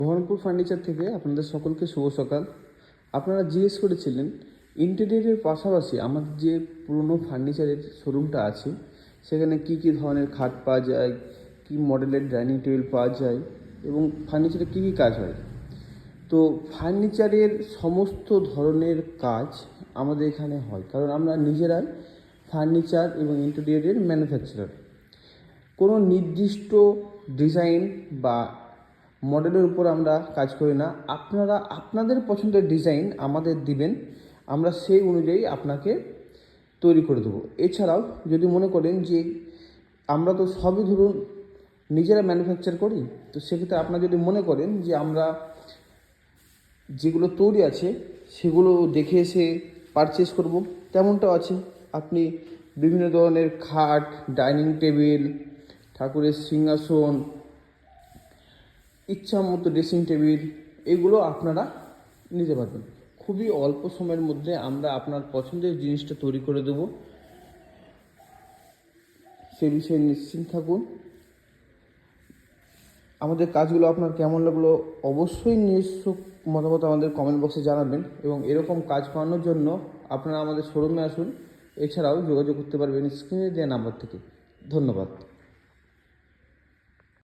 Baharampur furniture থেকে আপনাদের সকলকে শুভ সকাল। আপনারা জিজ্ঞেস করেছিলেন ইন্টেরিয়রের পাশাপাশি আমাদের যে পুরনো ফার্নিচারের শোরুমটা আছে সেখানে কি কি ধরনের খাট পাওয়া যায়, কি মডেলের ডাইনিং টেবিল পাওয়া যায় এবং ফার্নিচারে কী কী কাজ হয়। তো ফার্নিচারের সমস্ত ধরনের কাজ আমাদের এখানে হয়, কারণ আমরা নিজেরাই ফার্নিচার এবং ইন্টেরিয়রের ম্যানুফ্যাকচারার। কোনো নির্দিষ্ট ডিজাইন বা মডেলের উপর আমরা কাজ করি না। আপনারা আপনাদের পছন্দের ডিজাইন আমাদের দিবেন, আমরা সেই অনুযায়ী আপনাকে তৈরি করে দেবো। এছাড়াও যদি মনে করেন যে আমরা তো সবই ধরুন নিজেরা ম্যানুফ্যাকচার করি, তো সেক্ষেত্রে আপনারা যদি মনে করেন যে আমরা যেগুলো তৈরি আছে সেগুলো দেখে এসে পারচেস করব, তেমনটাও আছে। আপনি বিভিন্ন ধরনের খাট, ডাইনিং টেবিল, ঠাকুরের সিংহাসন, ইচ্ছা মতো ড্রেসিং টেবিল, এগুলো আপনারা নিতে পারবেন। খুবই অল্প সময়ের মধ্যে আমরা আপনার পছন্দের জিনিসটা তৈরি করে দেব, সে বিষয়ে নিশ্চিন্ত থাকুন। আমাদের কাজগুলো আপনার কেমন লাগলো অবশ্যই নিজস্ব মতামত আমাদের কমেন্ট বক্সে জানাবেন, এবং এরকম কাজ পাওয়ানোর জন্য আপনারা আমাদের শোরুমে আসুন। এছাড়াও যোগাযোগ করতে পারবেন স্ক্রিনে দেওয়া নাম্বার থেকে। ধন্যবাদ।